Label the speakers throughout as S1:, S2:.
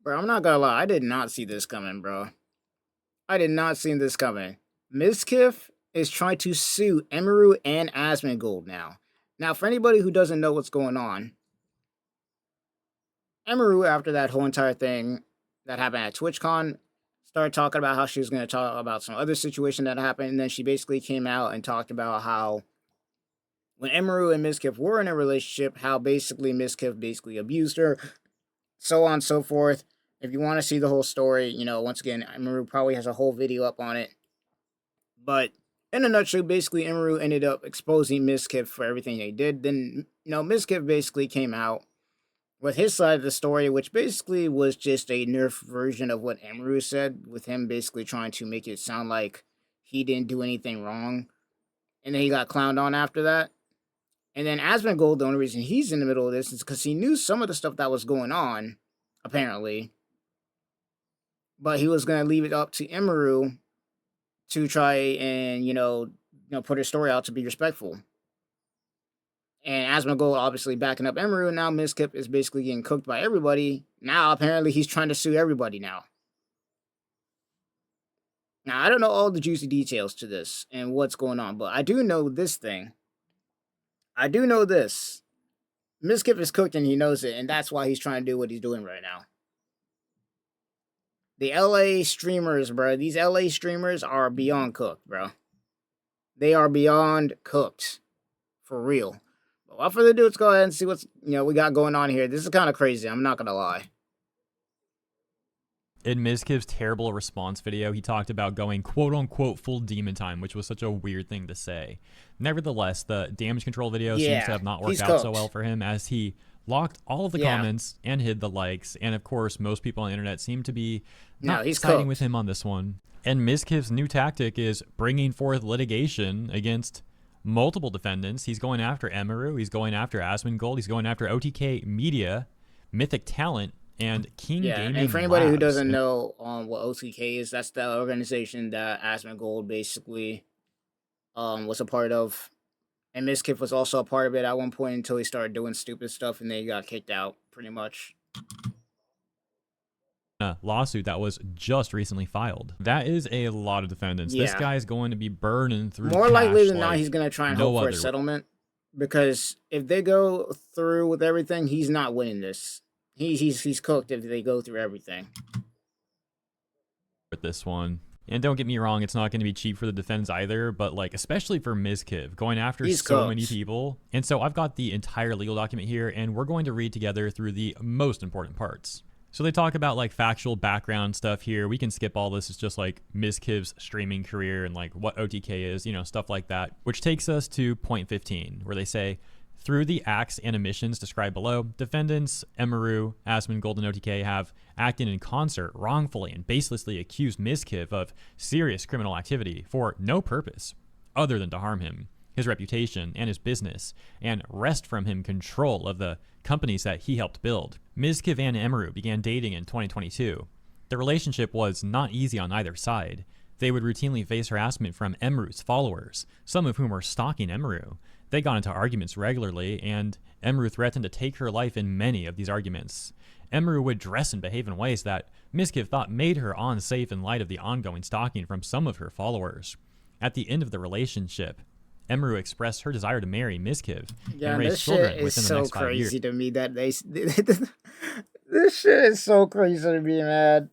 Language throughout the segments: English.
S1: Bro, I'm not gonna lie, I did not see this coming, bro. I did not see this coming. Mizkif is trying to sue Emiru and Asmongold now. Now, for anybody who doesn't know what's going on, Emiru, after that whole entire thing that happened at TwitchCon, started talking about how she was going to talk about some other situation that happened, and then she basically came out and talked about how when Emiru and Mizkif were in a relationship, how basically Mizkif basically abused her, so on and so forth. If you want to see the whole story, once again, Emiru probably has a whole video up on it. But in a nutshell, basically, Emiru ended up exposing Mizkif for everything they did. Then, Mizkif basically came out with his side of the story, which basically was just a nerf version of what Emiru said, with him basically trying to make it sound like he didn't do anything wrong. And then he got clowned on after that. And then Asmongold, the only reason he's in the middle of this is because he knew some of the stuff that was going on, apparently. But he was going to leave it up to Emiru to try and, put his story out to be respectful. And Asmongold obviously backing up Emiru, and now Mizkif is basically getting cooked by everybody. Now, apparently, he's trying to sue everybody now. Now, I don't know all the juicy details to this and what's going on, but I do know this thing. I do know this. Mizkif is cooked and he knows it, and that's why he's trying to do what he's doing right now. The LA streamers, bro. These LA streamers are beyond cooked, bro. They are beyond cooked. For real. But without further ado, let's go ahead and see what's we got going on here. This is kind of crazy, I'm not gonna lie.
S2: In Mizkif's terrible response video, he talked about going quote-unquote full demon time, which was such a weird thing to say. Nevertheless, the damage control video seems to have not worked out so well for him, as he locked all of the comments and hid the likes, and of course, most people on the internet seem to be not siding with him on this one. And Mizkif's new tactic is bringing forth litigation against multiple defendants. He's going after Emiru, he's going after Asmongold, he's going after OTK Media, Mythic Talent, and King Gaming
S1: and for anybody
S2: Labs.
S1: who doesn't know what OTK is, that's the organization that Asmongold basically was a part of. And Mizkif was also a part of it at one point until he started doing stupid stuff and then he got kicked out, pretty much.
S2: A lawsuit that was just recently filed. That is a lot of defendants. This guy's going to be burning through
S1: more likely than not, he's going to try and hope for a settlement. Because if they go through with everything, he's not winning this. He's cooked if they go through everything.
S2: With this one. And don't get me wrong, it's not going to be cheap for the defendants either, but like especially for Mizkif, going after so many people. And so I've got the entire legal document here, and we're going to read together through the most important parts. So they talk about like factual background stuff here. We can skip all this. It's just like Mizkif's streaming career and like what OTK is, stuff like that. Which takes us to point 15, where they say, through the acts and omissions described below, defendants Emiru, Asmongold, and OTK have acted in concert wrongfully and baselessly accused Mizkif of serious criminal activity for no purpose other than to harm him, his reputation, and his business, and wrest from him control of the companies that he helped build. Mizkif and Emiru began dating in 2022. The relationship was not easy on either side. They would routinely face harassment from Emiru's followers, some of whom were stalking Emiru. They got into arguments regularly, and Emiru threatened to take her life in many of these arguments. Emiru would dress and behave in ways that Mizkif thought made her unsafe in light of the ongoing stalking from some of her followers. At the end of the relationship, Emiru expressed her desire to marry Mizkif and raise children within the next 5 years.
S1: This shit is so crazy to me that this shit is so crazy to me, man.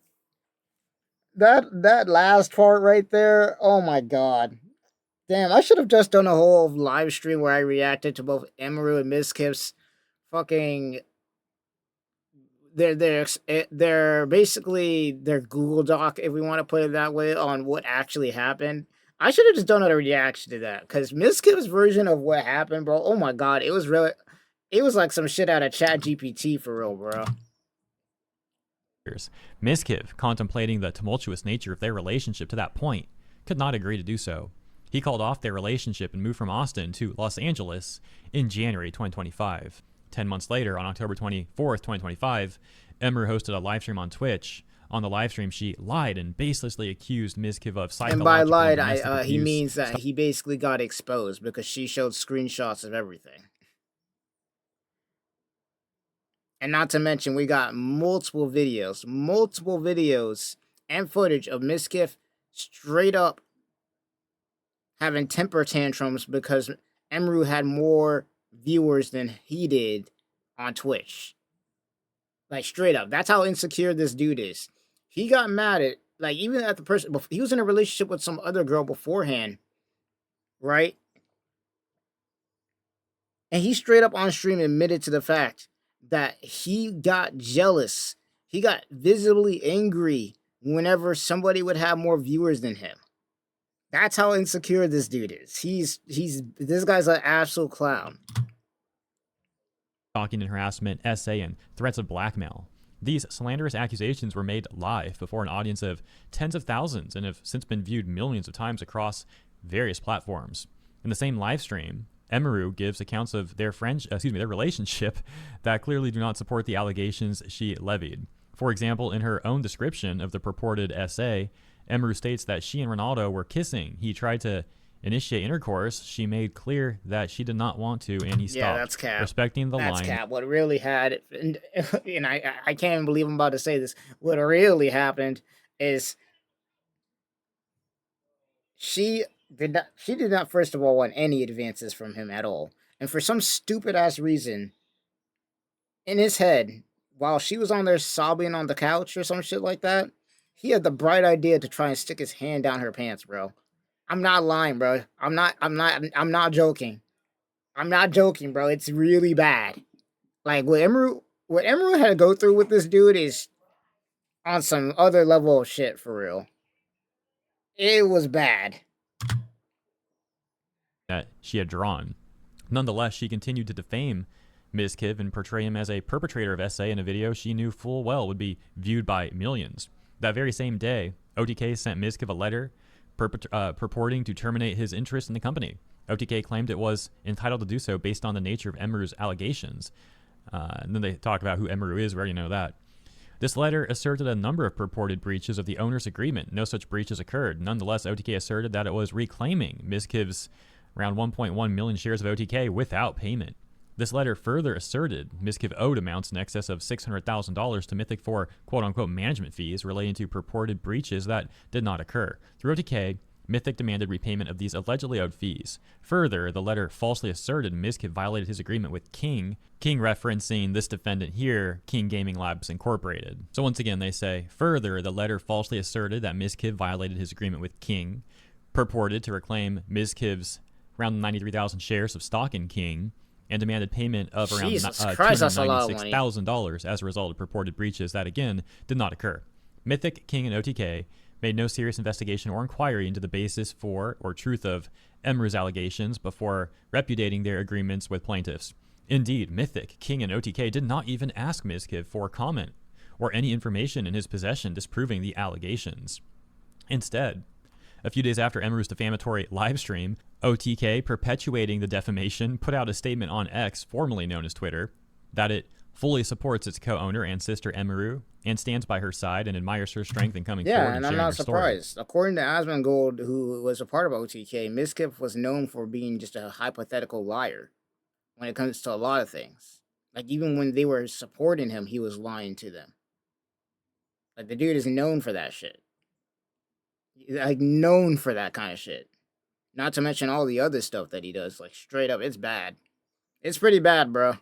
S1: That last part right there, oh my god. Damn, I should have just done a whole live stream where I reacted to both Emiru and Mizkif's fucking... They're basically their Google Doc, if we want to put it that way, on what actually happened. I should have just done a reaction to that, because Mizkif's version of what happened, bro, oh my god, it was like some shit out of ChatGPT for real, bro.
S2: Mizkif, contemplating the tumultuous nature of their relationship to that point, could not agree to do so. He called off their relationship and moved from Austin to Los Angeles in January 2025. 10 months later, on October 24th, 2025, Emiru hosted a live stream on Twitch. On the live stream, she lied and baselessly accused Mizkif of psychological
S1: and by lied,
S2: abuse.
S1: He means that he basically got exposed because she showed screenshots of everything. And not to mention, we got multiple videos and footage of Mizkif straight up having temper tantrums because Emiru had more viewers than he did on Twitch. Like, straight up. That's how insecure this dude is. He got mad at, like, even at the person, he was in a relationship with some other girl beforehand, right? And he straight up on stream admitted to the fact that he got jealous. He got visibly angry whenever somebody would have more viewers than him. That's how insecure this dude is. This guy's an absolute clown.
S2: Stalking and harassment, essay, and threats of blackmail. These slanderous accusations were made live before an audience of tens of thousands and have since been viewed millions of times across various platforms. In the same live stream, Emiru gives accounts of their relationship that clearly do not support the allegations she levied. For example, in her own description of the purported essay, Emiru states that she and Ronaldo were kissing. He tried to initiate intercourse. She made clear that she did not want to, and he stopped.
S1: Yeah, that's cap.
S2: Respecting the line.
S1: That's cap. What really had, and I can't even believe I'm about to say this. What really happened is she did not first of all want any advances from him at all, and for some stupid ass reason, in his head, while she was on there sobbing on the couch or some shit like that, he had the bright idea to try and stick his hand down her pants, bro. I'm not lying, bro. I'm not joking. I'm not joking, bro. It's really bad. Like, what Emiru had to go through with this dude is on some other level of shit, for real. It was bad.
S2: That she had drawn. Nonetheless, she continued to defame Mizkif and portray him as a perpetrator of SA in a video she knew full well would be viewed by millions. That very same day, OTK sent Mizkif a letter purporting to terminate his interest in the company. OTK claimed it was entitled to do so based on the nature of Emiru's allegations. And then they talk about who Emiru is. We already know that. This letter asserted a number of purported breaches of the owner's agreement. No such breaches occurred. Nonetheless, OTK asserted that it was reclaiming Mizkif's around 1.1 million shares of OTK without payment. This letter further asserted Mizkif owed amounts in excess of $600,000 to Mythic for quote-unquote management fees relating to purported breaches that did not occur. Through OTK, Mythic demanded repayment of these allegedly owed fees. Further, the letter falsely asserted Mizkif violated his agreement with King referencing this defendant here, King Gaming Labs Incorporated. So once again, they say, further, the letter falsely asserted that Mizkif violated his agreement with King, purported to reclaim Mizkif's around 93,000 shares of stock in King, and demanded payment of around $296,000 as a result of purported breaches that, again, did not occur. Mythic, King, and OTK made no serious investigation or inquiry into the basis for or truth of Emiru's allegations before repudiating their agreements with plaintiffs. Indeed, Mythic, King, and OTK did not even ask Mizkif for comment or any information in his possession disproving the allegations. Instead, a few days after Emiru's defamatory livestream, OTK, perpetuating the defamation, put out a statement on X, formerly known as Twitter, that it fully supports its co-owner and sister Emiru and stands by her side and admires her strength in coming forward and sharing her story. Yeah, and I'm not surprised.
S1: According to Asmongold, who was a part of OTK, Mizkif was known for being just a hypothetical liar when it comes to a lot of things. Like, even when they were supporting him, he was lying to them. Like, the dude is known for that shit. Like, known for that kind of shit. Not to mention all the other stuff that he does. Like, straight up, it's bad. It's pretty bad, bro.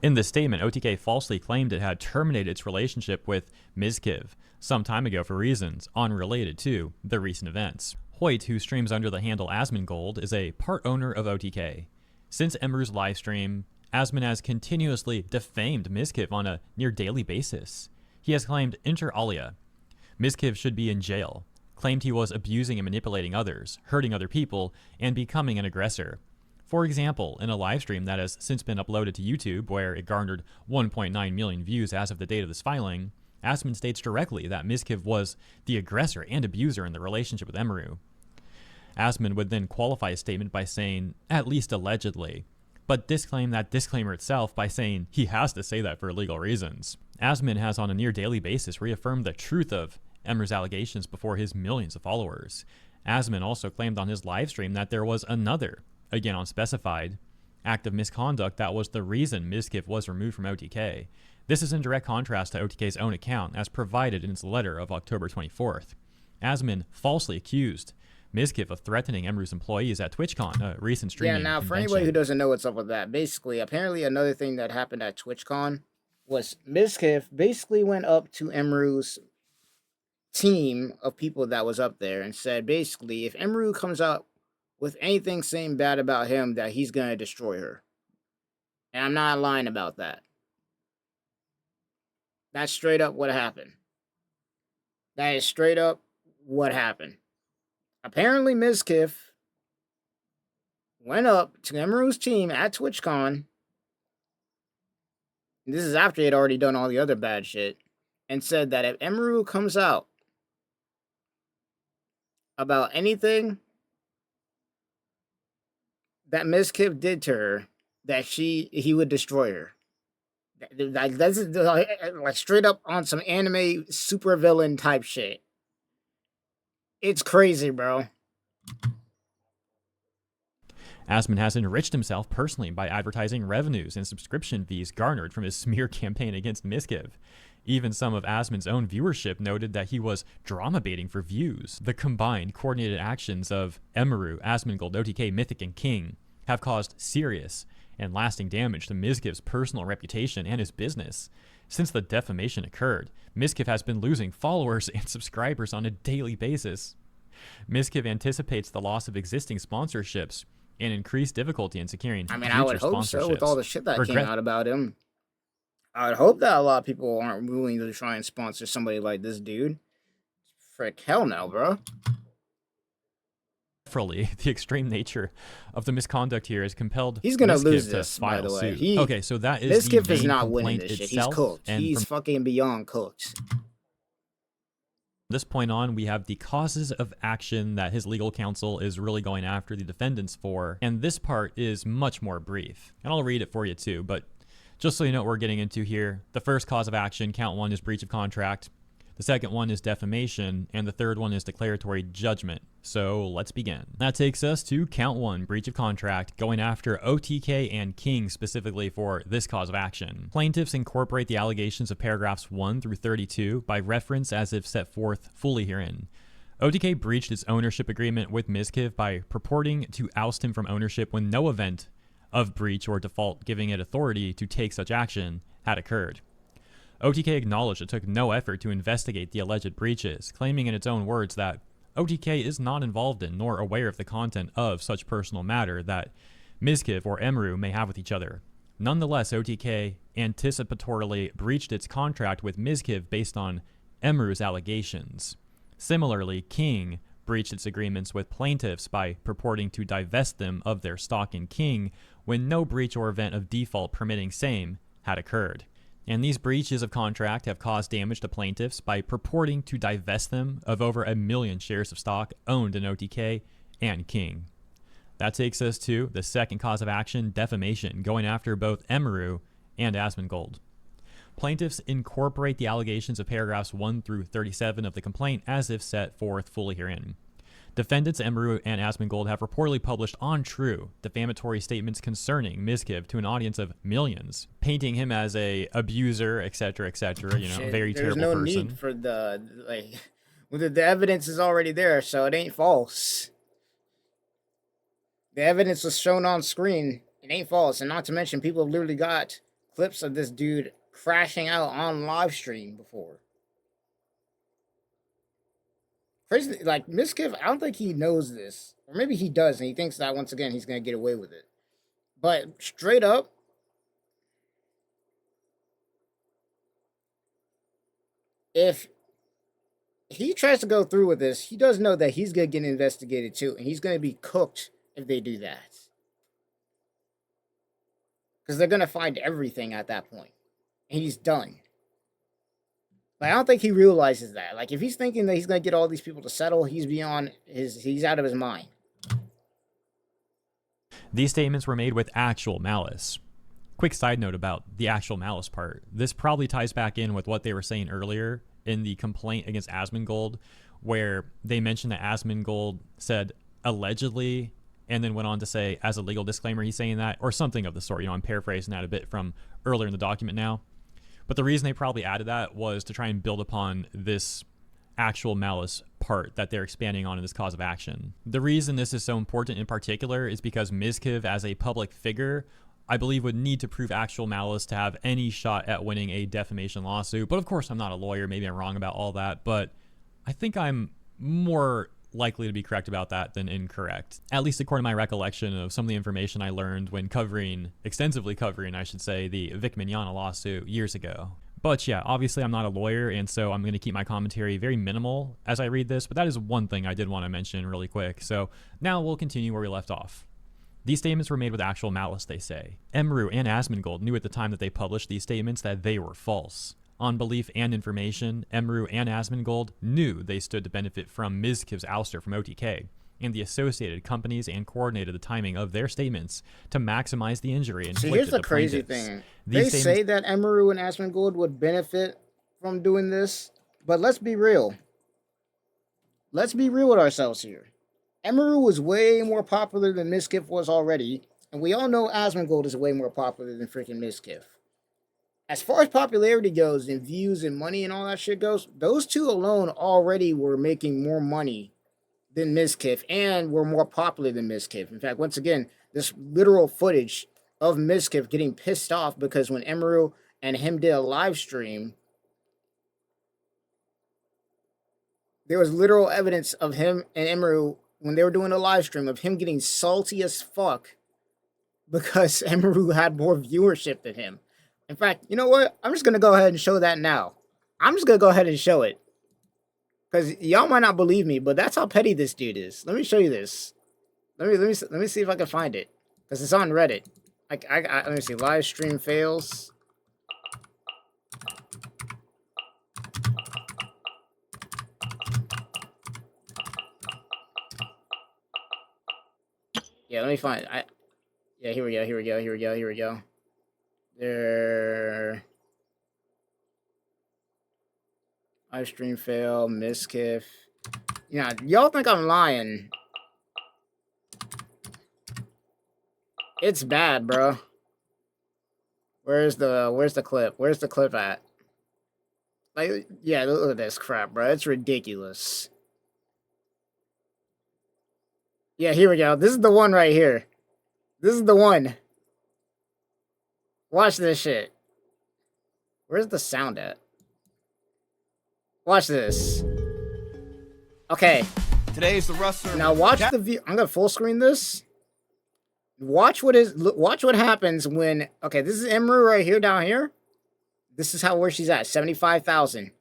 S2: In this statement, OTK falsely claimed it had terminated its relationship with Mizkif some time ago for reasons unrelated to the recent events. Hoyt, who streams under the handle Asmongold, is a part owner of OTK. Since Emiru's livestream, Asmon has continuously defamed Mizkif on a near daily basis. He has claimed inter alia, Mizkif should be in jail, claimed he was abusing and manipulating others, hurting other people, and becoming an aggressor. For example, in a livestream that has since been uploaded to YouTube, where it garnered 1.9 million views as of the date of this filing, Asmon states directly that Mizkif was the aggressor and abuser in the relationship with Emiru. Asmon would then qualify his statement by saying, at least allegedly, but disclaim that disclaimer itself by saying he has to say that for legal reasons. Asmon has on a near daily basis reaffirmed the truth of Emiru's allegations before his millions of followers. Asmon also claimed on his livestream that there was another, again unspecified, act of misconduct that was the reason Mizkif was removed from OTK. This is in direct contrast to OTK's own account, as provided in its letter of October 24th. Asmon falsely accused Mizkif of threatening Emiru's employees at TwitchCon, a recent streaming
S1: now
S2: convention.
S1: for anybody who doesn't know what's up with that, basically, apparently another thing that happened at TwitchCon was Mizkif basically went up to Emiru's team of people that was up there and said, basically, if Emiru comes out with anything saying bad about him, that he's going to destroy her. And I'm not lying about that. That's straight up what happened. That is straight up what happened. Apparently, Mizkif went up to Emiru's team at TwitchCon. This is after he had already done all the other bad shit. And said that if Emiru comes out about anything that Mizkif did to her, that he would destroy her. That's like straight up on some anime supervillain type shit. It's crazy, bro.
S2: Asmon has enriched himself personally by advertising revenues and subscription fees garnered from his smear campaign against Mizkif. Even some of Asmon's own viewership noted that he was drama baiting for views. The combined coordinated actions of Emiru, Asmongold, OTK, Mythic, and King have caused serious and lasting damage to Mizkif's personal reputation and his business. Since the defamation occurred, Mizkif has been losing followers and subscribers on a daily basis. Mizkif anticipates the loss of existing sponsorships and increased difficulty in securing future
S1: I would hope so with all the shit that came out about him. I would hope that a lot of people aren't willing to try and sponsor somebody like this dude. Frick, hell no, bro.
S2: The extreme nature of the misconduct here has compelled
S1: he's gonna
S2: Mizkif
S1: lose
S2: to
S1: this,
S2: file
S1: by the way.
S2: suit. Okay, so that is
S1: Mizkif
S2: the
S1: is
S2: main
S1: not winning
S2: complaint
S1: this shit.
S2: itself.
S1: He's cooked.
S2: And
S1: He's fucking beyond cooked.
S2: From this point on, we have the causes of action that his legal counsel is really going after the defendants for, and this part is much more brief. And I'll read it for you too, but just so you know what we're getting into here, the first cause of action, count 1, is breach of contract. The second one is defamation, and the third one is declaratory judgment. So let's begin. That takes us to count 1, breach of contract, going after OTK and King specifically for this cause of action. Plaintiffs incorporate the allegations of paragraphs 1 through 32 by reference as if set forth fully herein. OTK breached its ownership agreement with Mizkif by purporting to oust him from ownership when no event of breach or default giving it authority to take such action had occurred. OTK acknowledged it took no effort to investigate the alleged breaches, claiming in its own words that OTK is not involved in nor aware of the content of such personal matter that Mizkif or Emiru may have with each other. Nonetheless, OTK anticipatorily breached its contract with Mizkif based on Emiru's allegations. Similarly, King breached its agreements with plaintiffs by purporting to divest them of their stock in King when no breach or event of default permitting same had occurred. And these breaches of contract have caused damage to plaintiffs by purporting to divest them of over 1 million shares of stock owned in OTK and King. That takes us to the second cause of action, defamation, going after both Emiru and Asmongold. Plaintiffs incorporate the allegations of paragraphs 1 through 37 of the complaint as if set forth fully herein. Defendants Emiru and Asmongold have reportedly published untrue defamatory statements concerning Mizkif to an audience of millions, painting him as a abuser, etc., very terrible person. There's no need
S1: for the evidence is already there, so it ain't false. The evidence was shown on screen. It ain't false, and not to mention people have literally got clips of this dude crashing out on live stream before. Crazy, like Mizkif, I don't think he knows this, or maybe he does, and he thinks that once again he's gonna get away with it. But straight up, if he tries to go through with this, he does know that he's gonna get investigated too, and he's gonna be cooked if they do that, because they're gonna find everything at that point, and he's done. But I don't think he realizes that. Like, if he's thinking that he's going to get all these people to settle, he's out of his mind.
S2: These statements were made with actual malice. Quick side note about the actual malice part. This probably ties back in with what they were saying earlier in the complaint against Asmongold, where they mentioned that Asmongold said allegedly and then went on to say, as a legal disclaimer, he's saying that, or something of the sort. I'm paraphrasing that a bit from earlier in the document now. But the reason they probably added that was to try and build upon this actual malice part that they're expanding on in this cause of action. The reason this is so important in particular is because Mizkif, as a public figure, I believe would need to prove actual malice to have any shot at winning a defamation lawsuit. But of course, I'm not a lawyer. Maybe I'm wrong about all that. But I think I'm more likely to be correct about that than incorrect, at least according to my recollection of some of the information I learned when extensively covering, I should say, the Vic Mignogna lawsuit years ago. But yeah, obviously I'm not a lawyer, and so I'm going to keep my commentary very minimal as I read this, but that is one thing I did want to mention really quick. So now we'll continue where we left off. These statements were made with actual malice, they say. Emiru and Asmongold knew at the time that they published these statements that they were false. On belief and information, Emiru and Asmongold knew they stood to benefit from Mizkif's ouster from OTK, and the associated companies and coordinated the timing of their statements to maximize the injury inflicted.
S1: See, here's the crazy thing. They say that Emiru and Asmongold would benefit from doing this, but let's be real. Let's be real with ourselves here. Emiru was way more popular than Mizkif was already, and we all know Asmongold is way more popular than freaking Mizkif. As far as popularity goes, and views and money and all that shit goes, those two alone already were making more money than Mizkif and were more popular than Mizkif. In fact, once again, this literal footage of Mizkif getting pissed off because when Emiru and him did a live stream, there was literal evidence of him and Emiru, when they were doing a live stream, of him getting salty as fuck because Emiru had more viewership than him. In fact, you know what? I'm just going to go ahead and show that now. I'm just going to go ahead and show it. Because y'all might not believe me, but that's how petty this dude is. Let me show you this. Let me see if I can find it. Because it's on Reddit. Let me see. Live stream fails. Yeah, let me find it. Yeah, here we go. There. Live stream fail, Mizkif. Yeah, y'all think I'm lying. It's bad, bro. Where's the clip? Where's the clip at? Like, yeah, look at this crap, bro. It's ridiculous. Yeah, here we go. This is the one right here. This is the one. Watch this shit. Where's the sound at? Watch this. Okay.
S3: Today's the Ruster.
S1: Now watch the view. I'm gonna full screen this. Watch what happens when. Okay, this is Emiru right here, down here. This is where she's at. 75,000.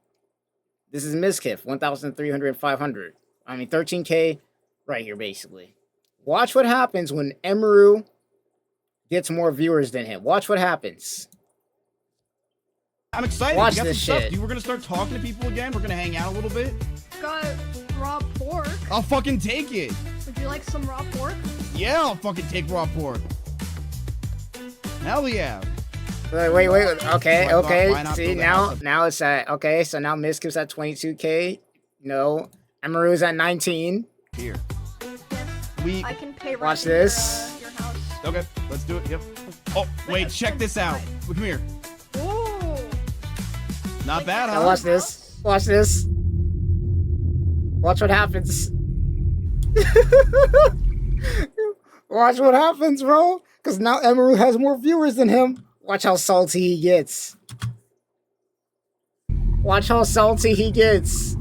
S1: This is Mizkif. 1,300, 500. I mean 13K, right here basically. Watch what happens when Emiru gets more viewers than him. Watch what happens.
S3: I'm excited.
S1: Watch
S3: we got
S1: this
S3: some
S1: shit.
S3: Stuff, dude. We're gonna start talking to people again. We're gonna hang out a little bit.
S4: Got raw pork.
S3: I'll fucking take it.
S4: Would you like some raw pork?
S3: Yeah, I'll fucking take raw pork. Hell yeah.
S1: Wait. Okay.
S3: Why not
S1: See,
S3: build a house
S1: now it's at, okay, so now Mizkif's at 22K. No. Emiru's at 19.
S3: Here.
S4: Yes. I can pay right
S1: Watch
S4: in
S1: this.
S4: Your house.
S3: Okay, let's do it. Yep. Oh, wait, check this out. Come here.
S4: Ooh.
S3: Not bad, huh?
S1: Now watch this. Watch this. Watch what happens. Watch what happens, bro. Because now Emiru has more viewers than him. Watch how salty he gets. Watch how salty he gets.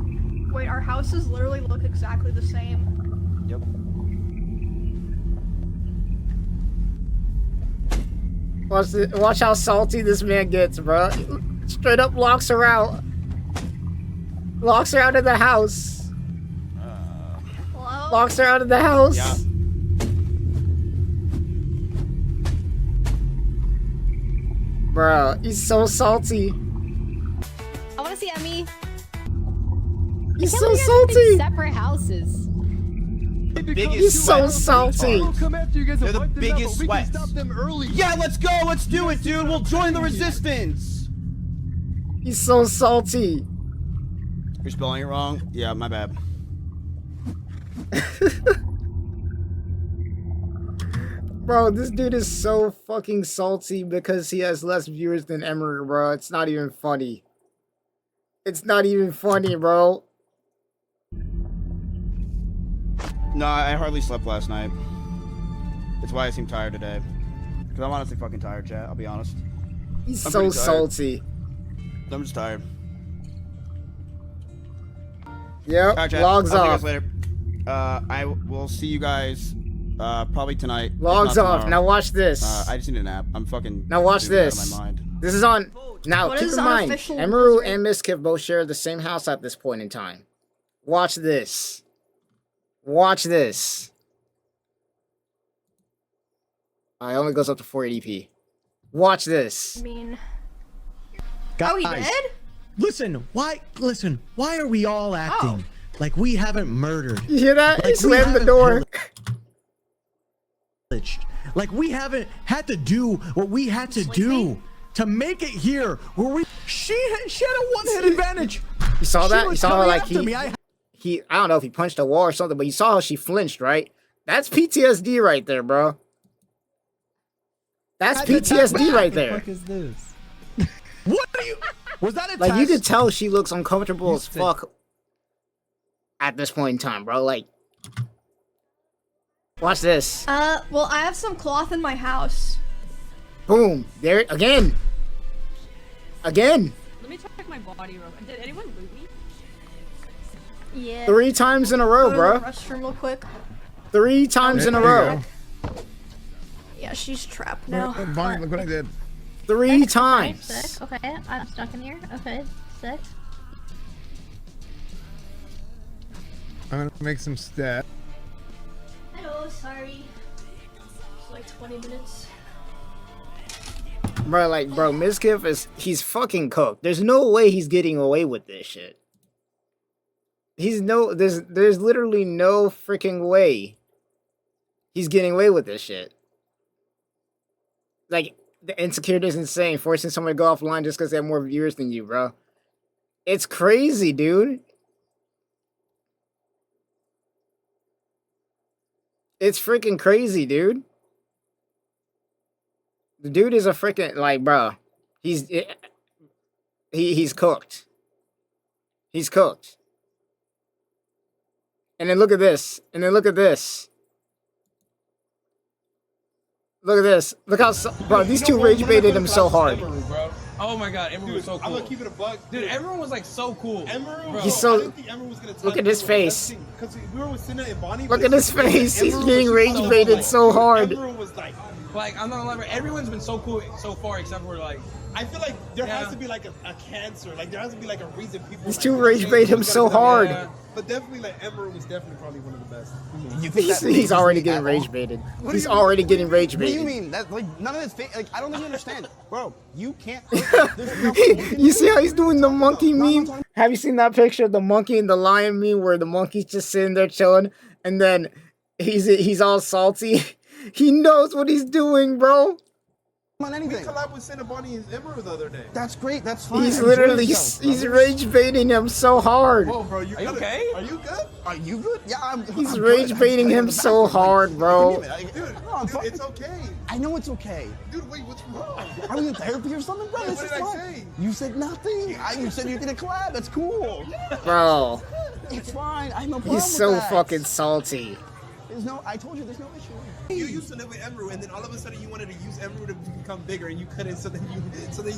S4: Wait, our houses literally look exactly the same.
S3: Yep.
S1: Watch how salty this man gets, bro. Straight up locks her out. Locks her out of the house.
S4: Hello?
S1: Locks her out of the house.
S3: Yeah.
S1: Bro, he's so salty.
S5: I want to see Emmy.
S1: He's
S5: Can't
S1: so
S5: we have big
S1: salty.
S5: separate houses.
S1: He's so salty.
S3: They're the biggest sweats. Yeah, let's go. Let's do it, dude. We'll join the resistance.
S1: He's so salty.
S3: You're spelling it wrong. Yeah, my bad.
S1: Bro, this dude is so fucking salty because he has less viewers than Emiru, bro. It's not even funny. It's not even funny, bro.
S3: No, I hardly slept last night. It's why I seem tired today. Because I'm honestly fucking tired, chat. I'll be honest.
S1: He's so salty.
S3: I'm just tired.
S1: Yep,
S3: Right,
S1: logs
S3: I'll
S1: off.
S3: see you guys later. I will see you guys probably tonight.
S1: Logs off. Now watch this.
S3: I just need a nap. I'm fucking.
S1: Now watch this.
S3: Out of my mind.
S1: This is on. Now
S4: What
S1: keep
S4: is
S1: in mind,
S4: unofficial
S1: Emiru
S4: Blizzard?
S1: and Mizkif both share the same house at this point in time. Watch this. Watch this. It only goes up to 480p. Watch this.
S4: I mean,
S6: Guys,
S4: oh, he did?
S6: Listen, why are we all acting like we haven't murdered?
S1: You hear that?
S6: Like
S1: He
S6: we
S1: slammed the
S6: haven't
S1: door.
S6: pillaged. Like we haven't had to do what we had to do to make it here where we she had a one-hit advantage.
S1: You saw that? You saw how like
S6: I
S1: don't know if he punched a wall or something, but you saw how she flinched, right? That's PTSD right there, bro. That's PTSD right there.
S7: What the fuck is this?
S6: What are you? Was that a
S1: Like, you
S6: test?
S1: could tell she looks uncomfortable as fuck at this point in time, bro. Like, watch this.
S4: Well, I have some cloth in my house.
S1: Boom. There, again. Again.
S8: Let me check my body real quick. Did anyone loot me?
S4: Yeah.
S1: 3 times in a row,
S4: Go to
S1: bro.
S4: the restroom real quick.
S1: 3 times in a row.
S4: Yeah, she's trapped now.
S7: Bonnie, look what I did.
S1: 3 times.
S9: Sick. Okay, I'm stuck in here. Okay, sick.
S7: I'm gonna make some stats.
S4: Hello, sorry. It's like 20 minutes.
S1: Bro, like, bro, Mizkif he's fucking cooked. There's no way he's getting away with this shit. There's literally no freaking way he's getting away with this shit. Like, the insecurity is insane, forcing someone to go offline just because they have more viewers than you, bro. It's crazy, dude. It's freaking crazy, dude. The dude is a freaking, like, bro. He's cooked. He's cooked. And then look at this. And then look at this. Look at this. Look how, bro, these two rage baited him so hard.
S10: Oh my god, Emiru was so cool.
S3: I'm gonna keep it a buck.
S10: Dude, everyone was like so cool.
S3: Emiru,
S1: He's so.
S3: I didn't think Emiru was gonna
S1: Look at his face.
S3: Because we were with Cinna and Bonnie.
S1: Look at his face. He's getting rage baited so hard.
S3: Emiru was like
S10: I'm not gonna lie, everyone's been so cool so far except for like.
S3: I feel like there has to be like a cancer. Like there has to be like a reason people.
S1: These two rage bait him so hard.
S3: Yeah. But definitely, like Emiru was definitely probably one of the best.
S6: You think
S1: He's already getting rage baited. He's already getting rage
S3: What do you
S1: baited.
S3: mean? That like none of this fake. Like I don't think you understand, bro. You can't.
S1: You see how he's doing the monkey meme? Have you seen that picture of the monkey and the lion meme where the monkey's just sitting there chilling and then he's all salty? He knows what he's doing, bro.
S3: On anything. We collabed with Cinna, Bonnie, and Emiru the other day. That's great. That's fine.
S1: He's literally he's rage baiting him so hard.
S3: Whoa, bro, are you
S10: okay?
S3: Are you good? Are you good? Yeah,
S1: He's rage baiting him so hard, bro.
S3: Dude, it's okay. I know it's okay. Dude, wait, what's wrong? Are we in therapy or something, bro? What did I say? You said nothing. You said you're gonna collab. That's cool.
S1: Bro.
S3: It's fine. I have no problem
S1: He's so
S3: with that.
S1: fucking salty.
S3: I told you, there's no issue. You used to live with Emiru, and then all of a sudden you wanted to use Emiru to become bigger, and you couldn't. So then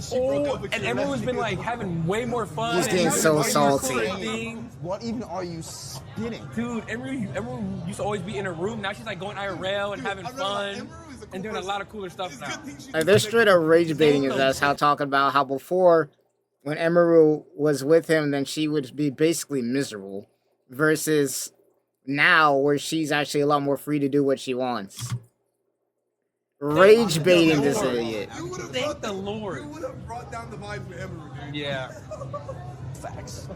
S3: she broke up with you.
S10: And everyone's been like having way more fun.
S1: He's getting so salty.
S3: What even are you spitting?
S10: Dude, Emiru used to always be in her room. Now she's like going IRL and having fun and doing a lot of cooler stuff now.
S1: Like, they're straight up rage baiting his ass. How talking about how before, when Emiru was with him, then she would be basically miserable, versus now where she's actually a lot more free to do what she wants. Rage baiting this idiot.
S10: Thank the Lord.
S3: You would have brought down the vibes with Emiru, dude.
S10: Yeah.
S3: Facts.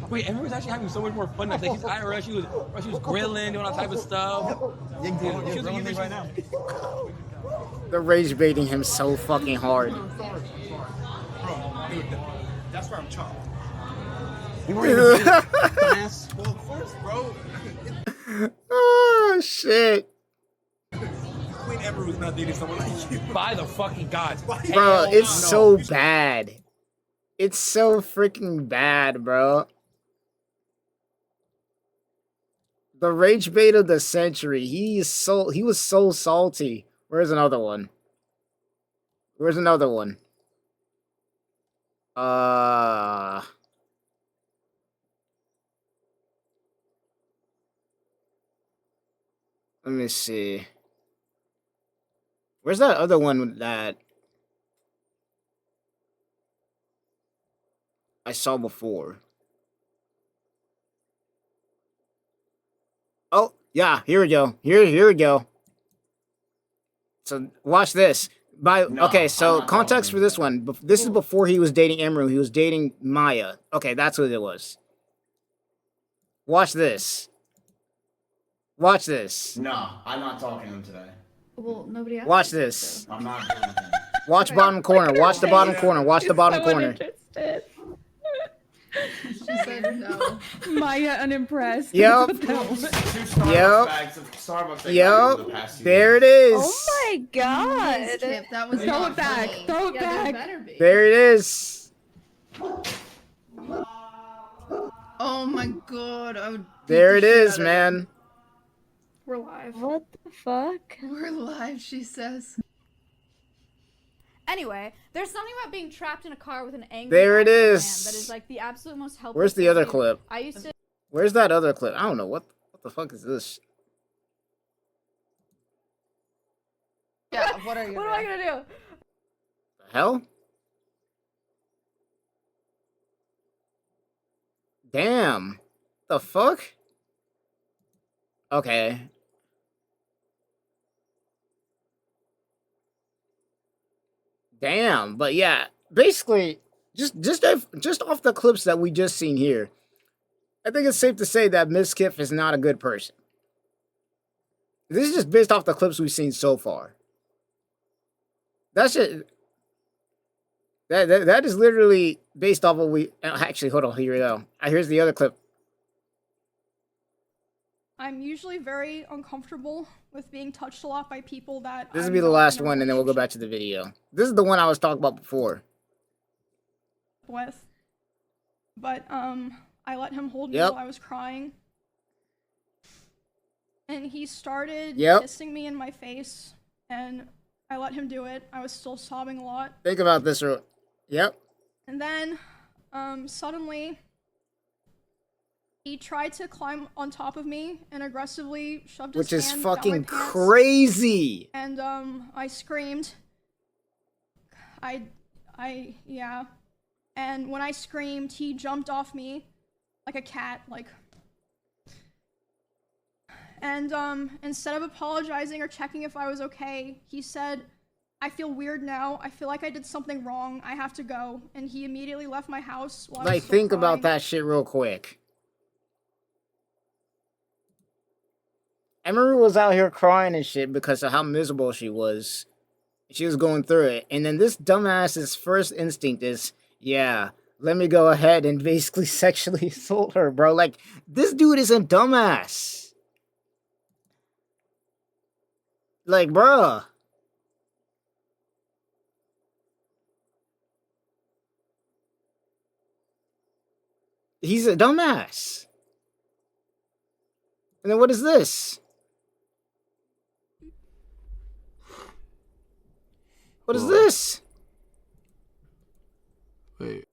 S10: Wait, Emiru's actually having so much more fun now. Like, she's IRL, she was grilling, doing all type of stuff.
S3: You're grilling me right now.
S1: They're rage baiting him so fucking hard.
S3: Bro, dude, that's where I'm chopped. You
S1: weren't
S3: even well, of course, bro.
S1: Oh shit.
S10: Emiru's not dating someone like you. By the fucking gods.
S1: Bro, it's so bad. It's so freaking bad, bro. The rage bait of the century. He was so salty. Where's another one? Where's another one? Let me see. Where's that other one that I saw before? Oh, yeah, here we go. Here we go. So watch this. Okay, so context for this one. This is before he was dating Emiru. He was dating Maya. Okay, that's what it was. Watch this. Watch this.
S3: No, I'm not talking to him today.
S4: Well, nobody asked.
S1: Watch this.
S3: I'm not doing anything.
S1: Watch bottom corner. Watch the bottom corner. Watch the bottom corner.
S4: She said no.
S8: Maya unimpressed.
S1: Yep. Yep. There it is.
S5: Oh my god.
S4: Skip, that was
S8: Throw
S4: not
S8: it back.
S4: funny.
S8: Throw it
S4: Yeah, there
S8: back.
S4: better be.
S1: There it is.
S4: Oh my god, I would beat
S1: There
S4: the
S1: it
S4: shit
S1: is,
S4: out of
S1: man.
S4: We're live.
S5: What the fuck?
S4: We're live, she says.
S11: Anyway, there's something about being trapped in a car with an angry
S1: There it
S11: man
S1: is.
S11: that is like the absolute most helpless.
S1: Where's the other
S11: thing.
S1: clip?
S11: I used to.
S1: Where's that other clip? I don't know. What the fuck is this?
S4: Yeah, what are you
S11: What am I gonna do?
S1: The hell? Damn. The fuck? Okay. Damn, but yeah, basically, just off the clips that we just seen here, I think it's safe to say that Mizkif is not a good person. This is just based off the clips we've seen so far. That's it. That is literally based off of actually, hold on, here we go. Here's the other clip.
S8: I'm usually very uncomfortable with being touched a lot by people that.
S1: This will be the last one, and then we'll go back to the video. This is the one I was talking about before.
S8: With. But I let him hold me
S1: Yep.
S8: while I was crying. And he started
S1: Yep.
S8: kissing me in my face, and I let him do it. I was still sobbing a lot.
S1: Think about this. Yep.
S8: And then, suddenly, he tried to climb on top of me and aggressively shoved his
S1: Which is
S8: hand down my
S1: fucking
S8: pants.
S1: crazy.
S8: And, I screamed. Yeah. And when I screamed, he jumped off me like a cat, like. And, instead of apologizing or checking if I was okay, he said, I feel weird now. I feel like I did something wrong. I have to go. And he immediately left my house while I was
S1: Like,
S8: still
S1: think
S8: crying.
S1: about that shit real quick. Emiru was out here crying and shit because of how miserable she was. She was going through it. And then this dumbass's first instinct is, yeah, let me go ahead and basically sexually assault her, bro. Like, this dude is a dumbass. Like, bruh. He's a dumbass. And then what is this? What is this?
S12: Wait.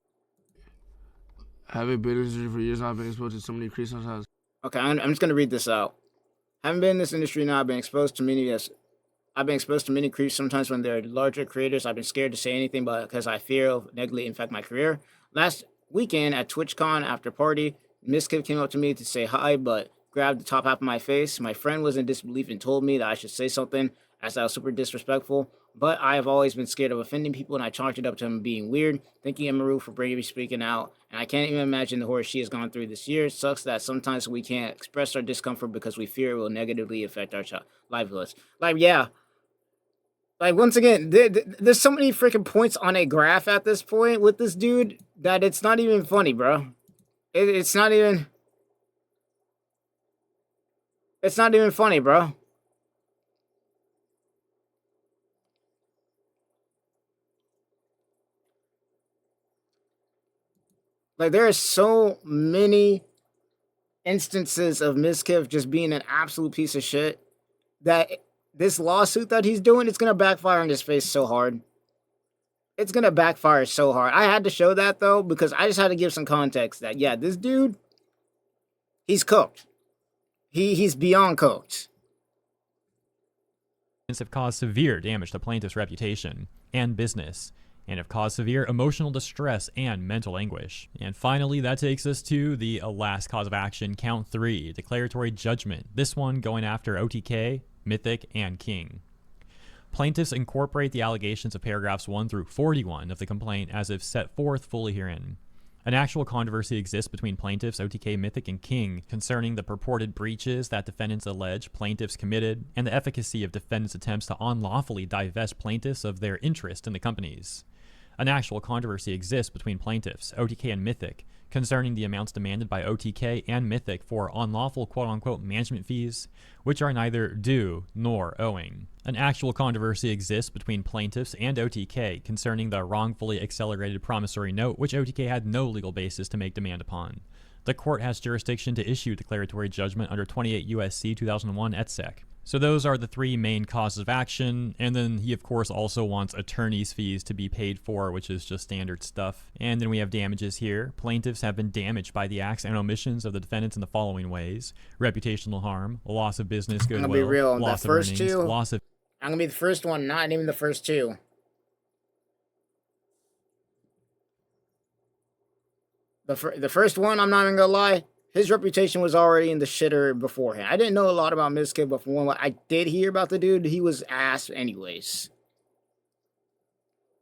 S12: Having been in this industry for years, I've been exposed to so many creeps sometimes.
S1: Okay, I'm just gonna read this out. Haven't been in this industry now. I've been exposed to many creeps. Sometimes when they're larger creators, I've been scared to say anything, but because I fear of negatively infect my career. Last weekend at TwitchCon after party, Mizkif came up to me to say hi, but grabbed the top half of my face. My friend was in disbelief and told me that I should say something, as I was super disrespectful. But I have always been scared of offending people, and I chalked it up to him being weird, thanking Emiru for bravely speaking out. And I can't even imagine the horror she has gone through this year. It sucks that sometimes we can't express our discomfort because we fear it will negatively affect our livelihoods. Like, yeah. Like, once again, there's so many freaking points on a graph at this point with this dude that it's not even funny, bro. It's not even... It's not even funny, bro. Like, there are so many instances of Mizkif just being an absolute piece of shit that this lawsuit that he's doing, it's gonna backfire in his face so hard. It's gonna backfire so hard. I had to show that though, because I just had to give some context that, yeah, this dude, he's cooked. He's beyond cooked.
S2: Have caused severe damage to plaintiff's reputation and business, and have caused severe emotional distress and mental anguish. And finally, that takes us to the last cause of action, count 3, declaratory judgment. This one going after OTK, Mythic, and King. Plaintiffs incorporate the allegations of paragraphs 1 through 41 of the complaint as if set forth fully herein. An actual controversy exists between plaintiffs OTK, Mythic, and King concerning the purported breaches that defendants allege plaintiffs committed and the efficacy of defendants' attempts to unlawfully divest plaintiffs of their interest in the companies. An actual controversy exists between plaintiffs OTK and Mythic concerning the amounts demanded by OTK and Mythic for unlawful quote-unquote management fees, which are neither due nor owing. An actual controversy exists between plaintiffs and OTK concerning the wrongfully accelerated promissory note, which OTK had no legal basis to make demand upon. The court has jurisdiction to issue declaratory judgment under 28 U.S.C. 2001 et sec. So those are the 3 main causes of action, and then he of course also wants attorney's fees to be paid for, which is just standard stuff. And then we have damages here. Plaintiffs have been damaged by the acts and omissions of the defendants in the following ways: reputational harm, loss of business goodwill,
S1: I'm gonna be real,
S2: loss
S1: the
S2: of
S1: first
S2: earnings,
S1: two,
S2: loss of...
S1: I'm gonna be the first one, not even the first 2. The first one, I'm not even gonna lie, his reputation was already in the shitter beforehand. I didn't know a lot about Mizkif, but from what I did hear about the dude, he was ass anyways.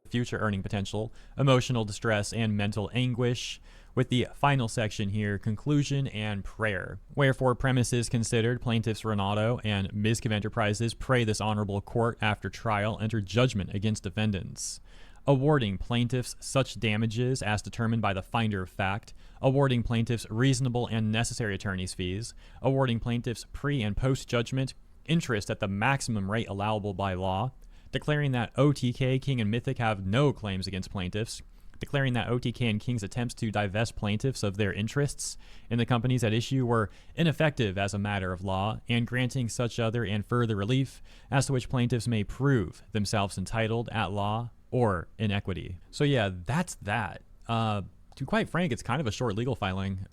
S2: Future earning potential, emotional distress, and mental anguish, with the final section here, conclusion and prayer. Wherefore, premises considered, plaintiffs Renato and Mizkif Enterprises pray this honorable court after trial enter judgment against defendants, awarding plaintiffs such damages as determined by the finder of fact, awarding plaintiffs reasonable and necessary attorney's fees, awarding plaintiffs pre- and post-judgment interest at the maximum rate allowable by law, declaring that OTK, King, and Mythic have no claims against plaintiffs, declaring that OTK and King's attempts to divest plaintiffs of their interests in the companies at issue were ineffective as a matter of law, and granting such other and further relief as to which plaintiffs may prove themselves entitled at law or in equity. So yeah, that's that. To be quite frank, it's kind of a short legal filing.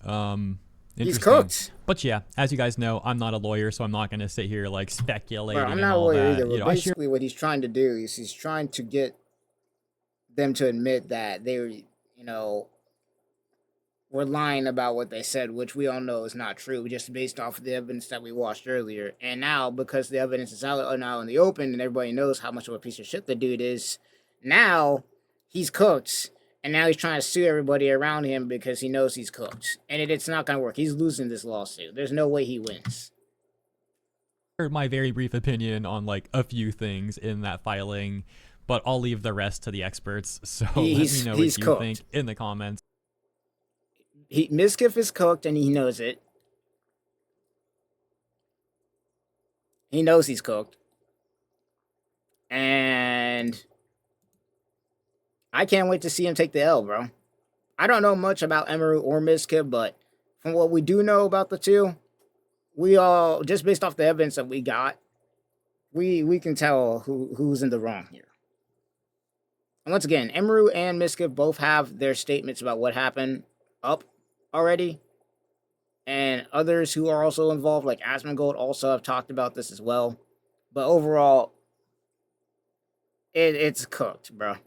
S1: He's cooked.
S2: But yeah, as you guys know, I'm not a lawyer, so I'm not going to sit here like speculating.
S1: Bro, I'm
S2: and
S1: not a
S2: all
S1: lawyer
S2: that.
S1: either,
S2: You
S1: but
S2: know,
S1: basically what he's trying to do is he's trying to get them to admit that they were, were lying about what they said, which we all know is not true, just based off of the evidence that we watched earlier. And now, because the evidence is out now in the open and everybody knows how much of a piece of shit the dude is, now he's cooked. And now he's trying to sue everybody around him because he knows he's cooked. And it's not going to work. He's losing this lawsuit. There's no way he wins.
S2: My very brief opinion on like a few things in that filing, but I'll leave the rest to the experts. So let me know what you think in the comments.
S1: Mizkif is cooked and he knows it. He knows he's cooked. And I can't wait to see him take the L, bro. I don't know much about Emiru or Mizkif, but from what we do know about the two, we all, just based off the evidence that we got, we can tell who's in the wrong here. And once again, Emiru and Mizkif both have their statements about what happened up already. And others who are also involved, like Asmongold, also have talked about this as well. But overall, it's cooked, bro.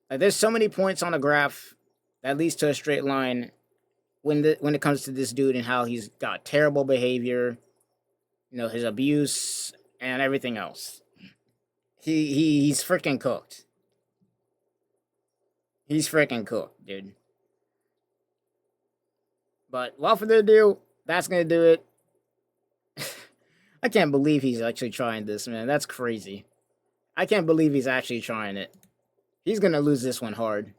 S1: Like, there's so many points on a graph that leads to a straight line when it comes to this dude and how he's got terrible behavior, his abuse and everything else. He's freaking cooked. He's freaking cooked, dude. But without further ado, that's gonna do it. I can't believe he's actually trying this, man. That's crazy. I can't believe he's actually trying it. He's gonna lose this one hard.